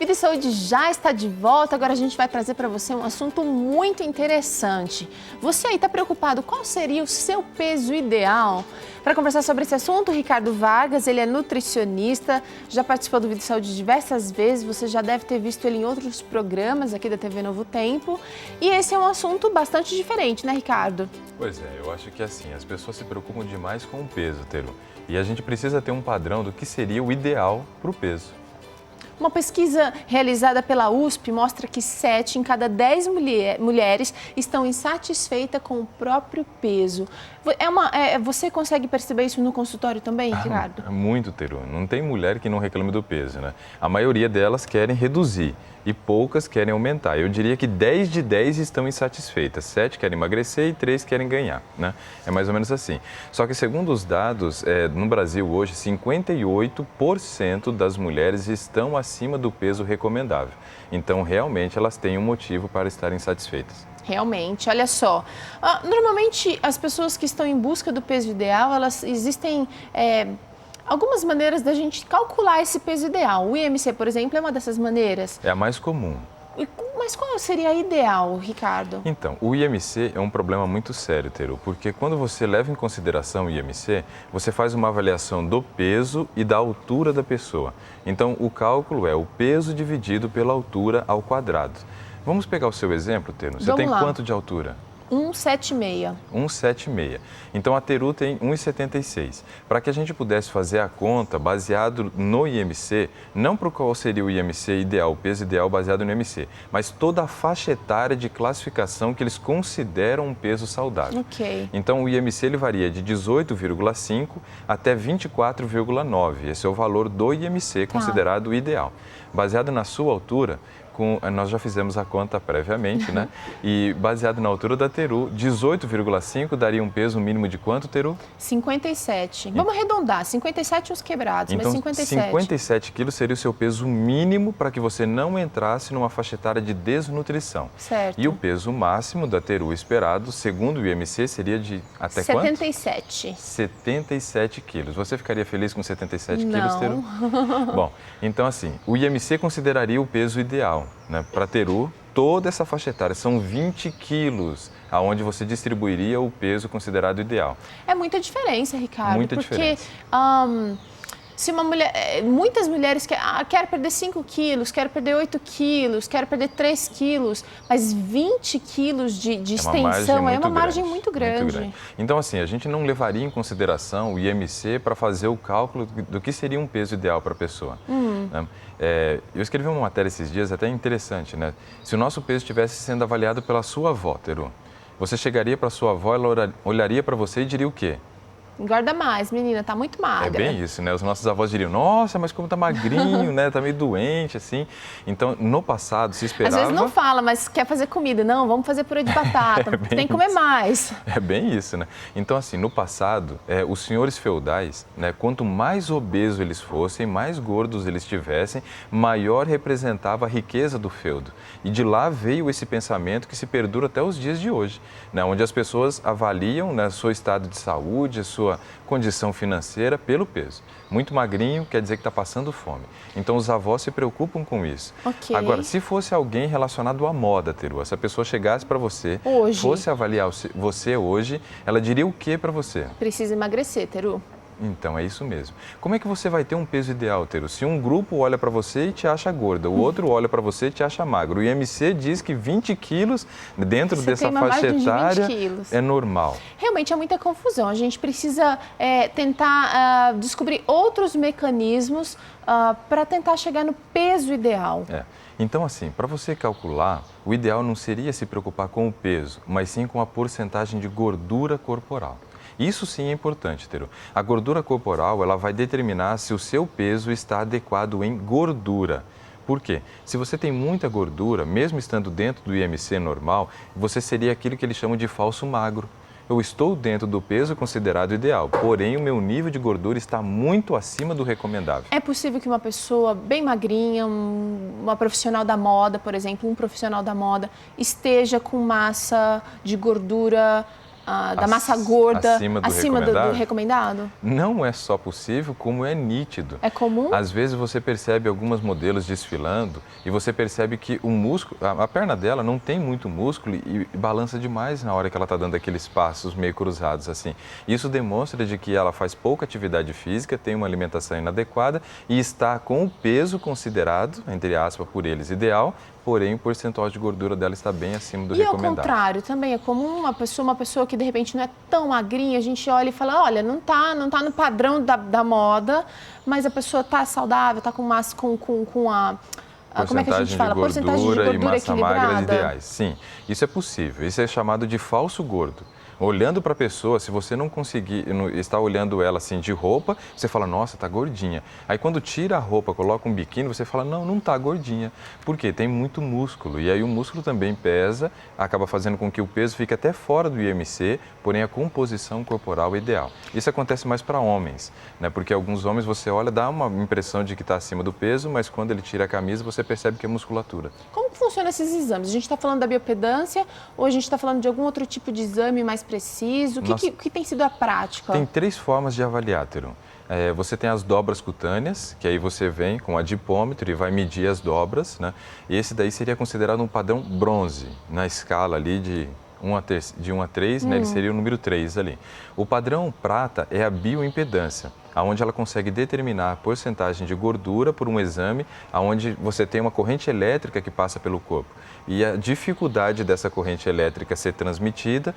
Vida e Saúde já está de volta. Agora a gente vai trazer para você um assunto muito interessante. Você aí está preocupado? Qual seria o seu peso ideal? Para conversar sobre esse assunto, Ricardo Vargas, ele é nutricionista, já participou do Vida e Saúde diversas vezes, você já deve ter visto ele em outros programas aqui da TV Novo Tempo. E esse é um assunto bastante diferente, né, Ricardo? Pois é, eu acho que assim, as pessoas se preocupam demais com o peso, Teru. E a gente precisa ter um padrão do que seria o ideal para o peso. Uma pesquisa realizada pela USP mostra que 7 em cada 10 mulheres estão insatisfeitas com o próprio peso. Você consegue perceber isso no consultório também, Ricardo? Muito, Teru. Não tem mulher que não reclame do peso, né? A maioria delas querem reduzir e poucas querem aumentar. Eu diria que 10 de 10 estão insatisfeitas. 7 querem emagrecer e 3 querem ganhar, né? É mais ou menos assim. Só que segundo os dados, no Brasil hoje, 58% das mulheres estão acima do peso recomendável. Então, realmente, elas têm um motivo para estarem insatisfeitas. Realmente, olha só, normalmente as pessoas que estão em busca do peso ideal, existem algumas maneiras da gente calcular esse peso ideal. O IMC, por exemplo, é uma dessas maneiras. É a mais comum. Mas qual seria a ideal, Ricardo? Então, o IMC é um problema muito sério, Teru, porque quando você leva em consideração o IMC, você faz uma avaliação do peso e da altura da pessoa. Então, o cálculo é o peso dividido pela altura ao quadrado. Vamos pegar o seu exemplo, Teru. Você tem quanto de altura? 1,76. 1,76. Então, a Teru tem 1,76. Para que a gente pudesse fazer a conta baseado no IMC, não para qual seria o IMC ideal, o peso ideal baseado no IMC, mas toda a faixa etária de classificação que eles consideram um peso saudável. Ok. Então, o IMC ele varia de 18,5 até 24,9. Esse é o valor do IMC considerado ideal. Baseado na sua altura, nós já fizemos a conta previamente, né? E baseado na altura da Teru, 18,5 daria um peso mínimo de quanto, Teru? 57. Vamos arredondar, 57 uns quebrados, então, mas 57. 57 quilos seria o seu peso mínimo para que você não entrasse numa faixa etária de desnutrição. Certo. E o peso máximo da Teru esperado, segundo o IMC, seria de até 77. quanto? 77 quilos. Você ficaria feliz com 77 Não. quilos, Teru? Bom, então assim, o IMC consideraria o peso ideal, né? Para Teru, toda essa faixa etária são 20 quilos, aonde você distribuiria o peso considerado ideal. É muita diferença, Ricardo. Muita diferença. Se uma mulher, muitas mulheres querem perder 5 quilos, querem perder 8 quilos, querem perder 3 quilos, mas 20 quilos de extensão é uma margem muito grande. Então, assim, a gente não levaria em consideração o IMC para fazer o cálculo do que seria um peso ideal para a pessoa. Né? Eu escrevi uma matéria esses dias até interessante, né? Se o nosso peso estivesse sendo avaliado pela sua avó, Teru, você chegaria para sua avó, ela olharia para você e diria o quê? Engorda mais, menina, tá muito magra. É bem isso, né? Os nossos avós diriam, nossa, mas como tá magrinho, né? Tá meio doente, assim. Então, no passado, se esperava... Às vezes não fala, mas quer fazer comida. Não, vamos fazer purê de batata, tem que comer mais. É bem isso, né? Então, assim, no passado, os senhores feudais, né? Quanto mais obesos eles fossem, mais gordos eles tivessem, maior representava a riqueza do feudo. E de lá veio esse pensamento que se perdura até os dias de hoje, né? Onde as pessoas avaliam, né, seu estado de saúde, a sua condição financeira pelo peso. Muito magrinho quer dizer que está passando fome. Então, os avós se preocupam com isso. Okay. Agora, se fosse alguém relacionado à moda, Teru, essa pessoa chegasse para você, fosse avaliar você hoje, ela diria o que para você? Precisa emagrecer, Teru. Então, é isso mesmo. Como é que você vai ter um peso ideal, Teru? Se um grupo olha para você e te acha gorda, o outro olha para você e te acha magro. O IMC diz que 20 quilos dentro dessa faixa etária é normal. Realmente é muita confusão. A gente precisa tentar descobrir outros mecanismos para tentar chegar no peso ideal. Então, assim, para você calcular, o ideal não seria se preocupar com o peso, mas sim com a porcentagem de gordura corporal. Isso sim é importante, Teru. A gordura corporal, ela vai determinar se o seu peso está adequado em gordura. Por quê? Se você tem muita gordura, mesmo estando dentro do IMC normal, você seria aquilo que eles chamam de falso magro. Eu estou dentro do peso considerado ideal, porém o meu nível de gordura está muito acima do recomendável. É possível que uma pessoa bem magrinha, uma profissional da moda, por exemplo, um profissional da moda, esteja com massa de gordura da massa gorda acima do recomendado? Não é só possível, como é nítido. É comum? Às vezes você percebe algumas modelos desfilando e você percebe que o músculo, a perna dela não tem muito músculo e balança demais na hora que ela está dando aqueles passos meio cruzados assim. Isso demonstra de que ela faz pouca atividade física, tem uma alimentação inadequada e está com o peso considerado, entre aspas, por eles ideal, porém o percentual de gordura dela está bem acima do recomendado. E ao contrário, também é comum uma pessoa que de repente não é tão magrinha, a gente olha e fala, olha, não tá no padrão da moda, mas a pessoa está saudável, está com massa, com a... Como é que a gente fala? Porcentagem de gordura e massa magra equilibrada. ideais. Sim, isso é possível. Isso é chamado de falso gordo. Olhando para a pessoa, se você não conseguir, está olhando ela assim de roupa, você fala, nossa, tá gordinha. Aí quando tira a roupa, coloca um biquíni, você fala, não tá gordinha. Por quê? Tem muito músculo. E aí o músculo também pesa, acaba fazendo com que o peso fique até fora do IMC, porém a composição corporal é ideal. Isso acontece mais para homens, né? Porque alguns homens você olha, dá uma impressão de que está acima do peso, mas quando ele tira a camisa, você percebe que é musculatura. Como que funcionam esses exames? A gente está falando da biopedância ou a gente está falando de algum outro tipo de exame mais preciso? O que tem sido a prática? Tem 3 formas de avaliar, Teru. Você tem as dobras cutâneas, que aí você vem com adipômetro e vai medir as dobras, né? E esse daí seria considerado um padrão bronze, na escala ali de 1 a 3, né? Ele seria o número 3 ali. O padrão prata é a bioimpedância, onde ela consegue determinar a porcentagem de gordura por um exame, onde você tem uma corrente elétrica que passa pelo corpo. E a dificuldade dessa corrente elétrica ser transmitida,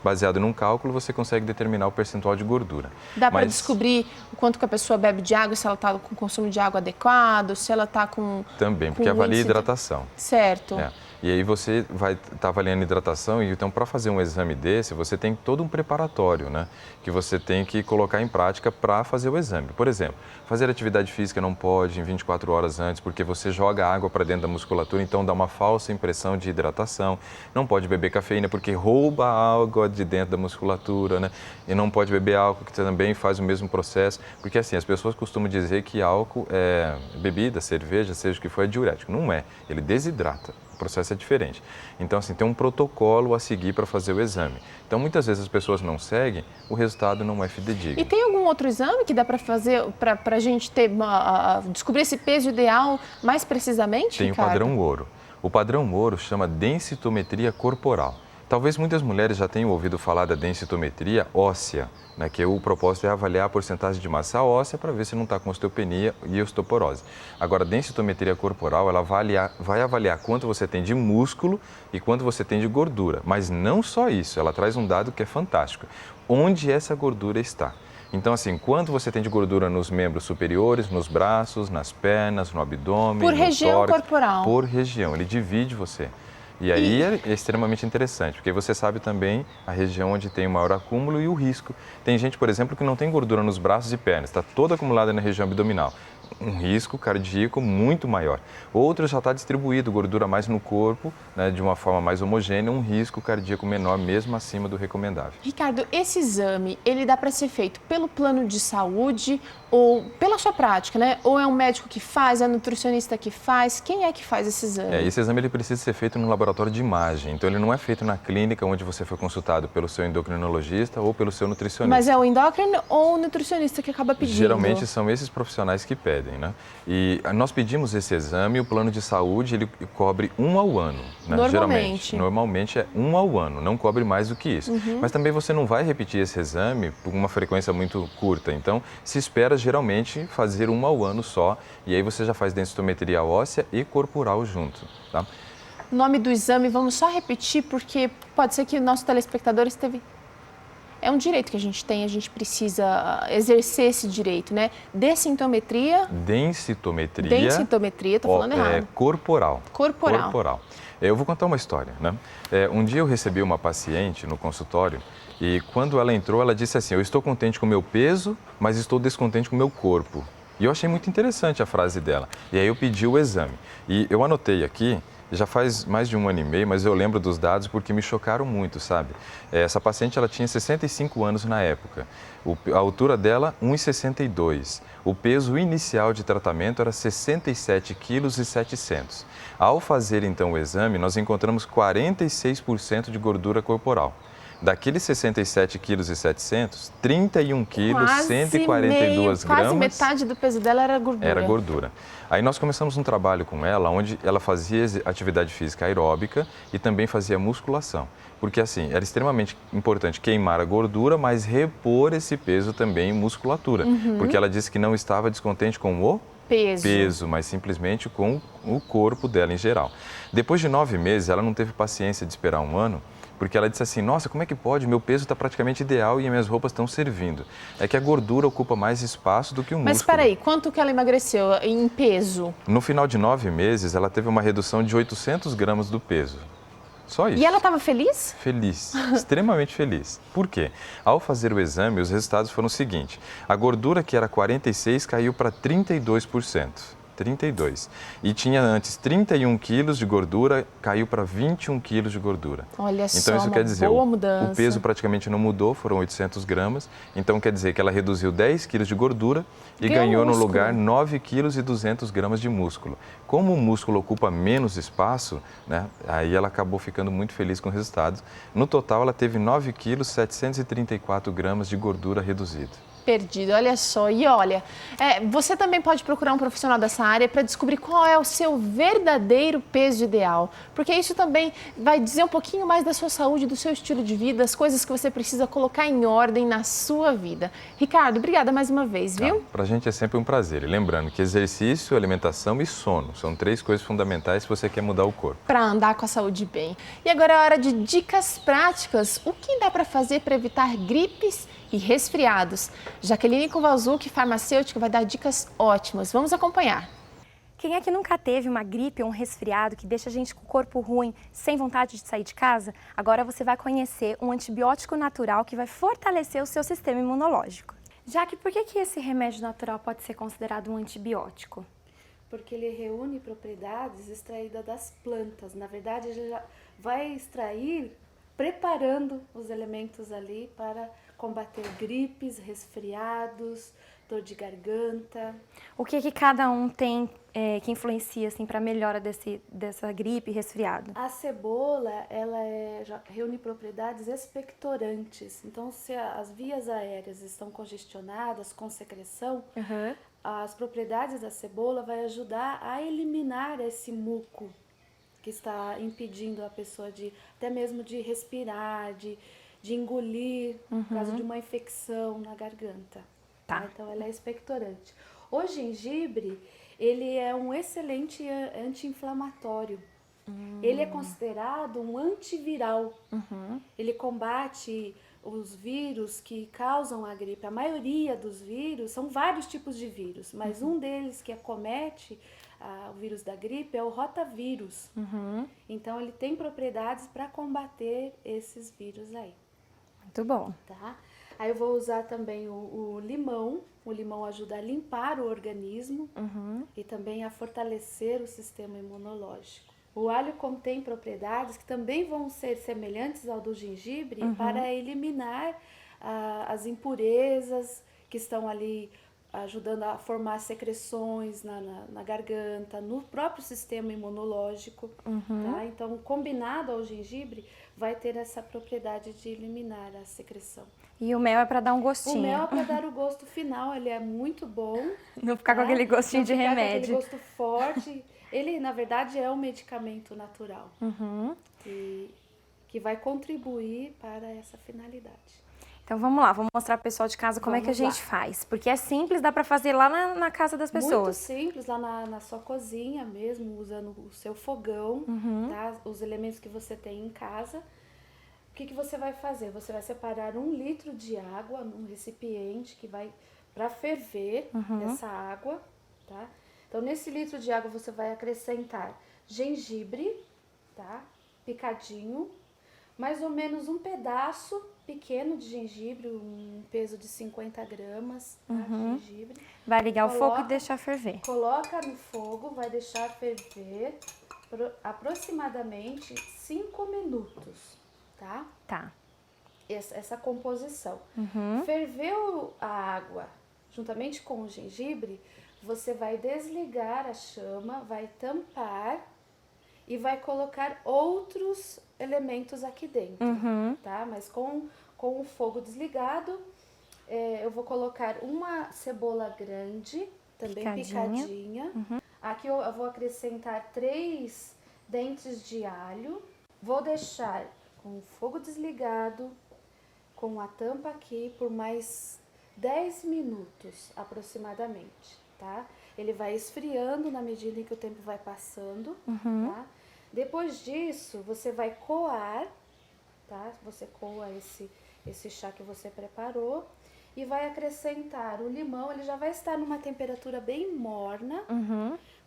baseado num cálculo, você consegue determinar o percentual de gordura. Dá para descobrir o quanto que a pessoa bebe de água, se ela está com consumo de água adequado, se ela está com... Também, porque avalia a hidratação. Certo. E aí você vai estar avaliando a hidratação, e então para fazer um exame desse, você tem todo um preparatório, né? Que você tem que colocar em prática para fazer o exame. Por exemplo, fazer atividade física não pode em 24 horas antes, porque você joga água para dentro da musculatura, então dá uma falsa impressão de hidratação. Não pode beber cafeína, porque rouba a água de dentro da musculatura, né? E não pode beber álcool, que também faz o mesmo processo, porque assim, as pessoas costumam dizer que álcool é bebida, cerveja, seja o que for, é diurético. Não é, ele desidrata. O processo é diferente. Então, assim, tem um protocolo a seguir para fazer o exame. Então, muitas vezes as pessoas não seguem, o resultado não é fidedigno. E tem algum outro exame que dá para fazer, para a gente descobrir esse peso ideal mais precisamente, Tem Ricardo? o padrão ouro. O padrão ouro chama densitometria corporal. Talvez muitas mulheres já tenham ouvido falar da densitometria óssea, né, que o propósito é avaliar a porcentagem de massa óssea para ver se não está com osteopenia e osteoporose. Agora, a densitometria corporal, ela vai avaliar quanto você tem de músculo e quanto você tem de gordura. Mas não só isso, ela traz um dado que é fantástico. Onde essa gordura está? Então, assim, quanto você tem de gordura nos membros superiores, nos braços, nas pernas, no abdômen, por no região tórax, corporal. Por região, ele divide você. E aí é extremamente interessante, porque você sabe também a região onde tem o maior acúmulo e o risco. Tem gente, por exemplo, que não tem gordura nos braços e pernas, está toda acumulada na região abdominal. Um risco cardíaco muito maior. Outros já está distribuído gordura mais no corpo, né, de uma forma mais homogênea, um risco cardíaco menor, mesmo acima do recomendável. Ricardo, esse exame, ele dá para ser feito pelo plano de saúde ou pela sua prática, né? Ou é um médico que faz, é um nutricionista que faz? Quem é que faz esse exame? Esse exame ele precisa ser feito no laboratório de imagem. Então, ele não é feito na clínica onde você foi consultado pelo seu endocrinologista ou pelo seu nutricionista. Mas é o endócrino ou o nutricionista que acaba pedindo? Geralmente são esses profissionais que pedem, né? E nós pedimos esse exame, o plano de saúde, ele cobre 1 ao ano, né? Normalmente. Normalmente é 1 ao ano, não cobre mais do que isso. Mas também você não vai repetir esse exame por uma frequência muito curta. Então, se espera geralmente fazer 1 ao ano só, e aí você já faz densitometria óssea e corporal junto, tá? O nome do exame, vamos só repetir, porque pode ser que o nosso telespectador esteve... É um direito que a gente tem, a gente precisa exercer esse direito, né? Densitometria... Densitometria, tô falando errado. Corporal. Corporal. Eu vou contar uma história, né? Um dia eu recebi uma paciente no consultório e quando ela entrou, ela disse assim, eu estou contente com o meu peso, mas estou descontente com o meu corpo. E eu achei muito interessante a frase dela. E aí eu pedi o exame. E eu anotei aqui, já faz mais de 1 ano e meio, mas eu lembro dos dados porque me chocaram muito, sabe? Essa paciente, ela tinha 65 anos na época. A altura dela, 1,62 kg. O peso inicial de tratamento era 67,7 kg. Ao fazer, então, o exame, nós encontramos 46% de gordura corporal. Daqueles 67,7 kg, 31 kg, Quase 142 gramas. Quase metade do peso dela era gordura. Era gordura. Aí nós começamos um trabalho com ela, onde ela fazia atividade física aeróbica e também fazia musculação. Porque assim, era extremamente importante queimar a gordura, mas repor esse peso também em musculatura. Porque ela disse que não estava descontente com o peso, mas simplesmente com o corpo dela em geral. Depois de 9 meses, ela não teve paciência de esperar um ano, porque ela disse assim, nossa, como é que pode? Meu peso está praticamente ideal e minhas roupas estão servindo. É que a gordura ocupa mais espaço do que o músculo. Mas espera aí, quanto que ela emagreceu em peso? No final de 9 meses, ela teve uma redução de 800 gramas do peso. Só isso. E ela estava feliz? Feliz, extremamente feliz. Por quê? Ao fazer o exame, os resultados foram o seguinte. A gordura que era 46 caiu para 32%. 32. E tinha antes 31 quilos de gordura, caiu para 21 quilos de gordura. Olha então, só, isso quer dizer, boa mudança. O peso praticamente não mudou, foram 800 gramas. Então, quer dizer que ela reduziu 10 quilos de gordura e ganhou no lugar 9 quilos e 200 gramas de músculo. Como o músculo ocupa menos espaço, né, aí ela acabou ficando muito feliz com o resultado. No total, ela teve 9 quilos, 734 gramas de gordura reduzida. Perdido, olha só. E olha, você também pode procurar um profissional dessa área para descobrir qual é o seu verdadeiro peso ideal, porque isso também vai dizer um pouquinho mais da sua saúde, do seu estilo de vida, as coisas que você precisa colocar em ordem na sua vida. Ricardo, obrigada mais uma vez, viu? Para a gente é sempre um prazer. E lembrando que exercício, alimentação e sono são 3 coisas fundamentais se você quer mudar o corpo. Para andar com a saúde bem. E agora é a hora de dicas práticas. O que dá para fazer para evitar gripes e resfriados? Jaqueline Kowalczuk, farmacêutica, vai dar dicas ótimas. Vamos acompanhar. Quem é que nunca teve uma gripe ou um resfriado que deixa a gente com o corpo ruim, sem vontade de sair de casa? Agora você vai conhecer um antibiótico natural que vai fortalecer o seu sistema imunológico. Jaque, por que esse remédio natural pode ser considerado um antibiótico? Porque ele reúne propriedades extraídas das plantas. Na verdade, ele já vai extrair preparando os elementos ali para combater gripes, resfriados, dor de garganta. O que cada um tem que influencia assim, para a melhora dessa gripe e resfriado? A cebola, ela já reúne propriedades expectorantes. Então, se as vias aéreas estão congestionadas com secreção, as propriedades da cebola vai ajudar a eliminar esse muco que está impedindo a pessoa até mesmo de respirar, de engolir, por causa de uma infecção na garganta. Tá? Então, ela é expectorante. O gengibre, ele é um excelente anti-inflamatório. Ele é considerado um antiviral. Ele combate os vírus que causam a gripe. A maioria dos vírus, são vários tipos de vírus, mas um deles que acomete o vírus da gripe é o rotavírus. Então, ele tem propriedades para combater esses vírus aí. Muito bom. Tá? Aí eu vou usar também o limão. O limão ajuda a limpar o organismo e também a fortalecer o sistema imunológico. O alho contém propriedades que também vão ser semelhantes ao do gengibre para eliminar as impurezas que estão ali ajudando a formar secreções na garganta, no próprio sistema imunológico. Tá? Então, combinado ao gengibre, vai ter essa propriedade de eliminar a secreção. E o mel é para dar um gostinho. O mel é para dar o gosto final, ele é muito bom. Não ficar com aquele gostinho de remédio. Com aquele gosto forte. Ele, na verdade, é um medicamento natural. Que vai contribuir para essa finalidade. Então vamos lá, vamos mostrar pro pessoal de casa como é que a gente faz. Porque é simples, dá para fazer lá na casa das pessoas. Muito simples, lá na sua cozinha mesmo, usando o seu fogão, tá? Os elementos que você tem em casa. O que você vai fazer? Você vai separar 1 litro de água num recipiente que vai para ferver essa água, tá? Então, nesse litro de água você vai acrescentar gengibre, tá? Picadinho, mais ou menos um pedaço pequeno de gengibre, um peso de 50 gramas tá, de gengibre. Vai ligar o fogo e deixar ferver. Coloca no fogo, vai deixar ferver aproximadamente 5 minutos, tá? Tá. Essa composição. Ferveu a água juntamente com o gengibre, você vai desligar a chama, vai tampar e vai colocar outros elementos aqui dentro, tá? Mas com o fogo desligado, eu vou colocar uma cebola grande, também picadinha. Aqui eu vou acrescentar 3 dentes de alho. Vou deixar com o fogo desligado, com a tampa aqui, por mais 10 minutos aproximadamente, tá? Ele vai esfriando na medida em que o tempo vai passando, tá? Depois disso, você vai coar, tá? Você coa esse chá que você preparou e vai acrescentar o limão. Ele já vai estar numa temperatura bem morna,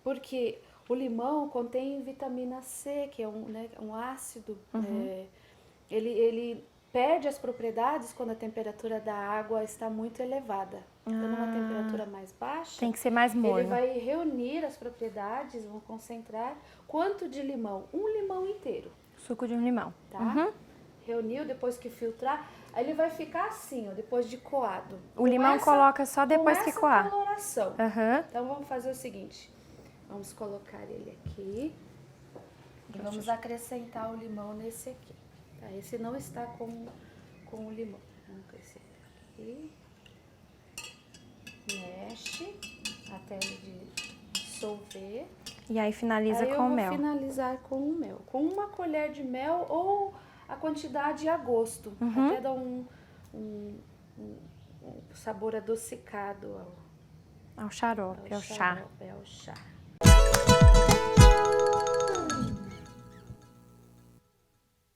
porque o limão contém vitamina C, que é um ácido. Ele perde as propriedades quando a temperatura da água está muito elevada. Então, numa temperatura mais baixa, tem que ser mais morno. Ele vai reunir as propriedades, vão concentrar. Quanto de limão? Um limão inteiro. Suco de um limão. Tá? Reuniu, depois que filtrar, aí ele vai ficar assim, ó, depois de coado. O limão coloca só depois que coar. Com essa coloração. Então, vamos fazer o seguinte. Vamos colocar ele aqui. E vamos acrescentar o limão nesse aqui. Tá? Esse não está com o limão. Vamos acrescentar aqui. Mexe até ele dissolver. E aí finaliza com o mel. Eu vou finalizar com o mel. Com uma colher de mel ou a quantidade a gosto. Até dar um sabor adocicado ao xarope, ao chá. Ao chá.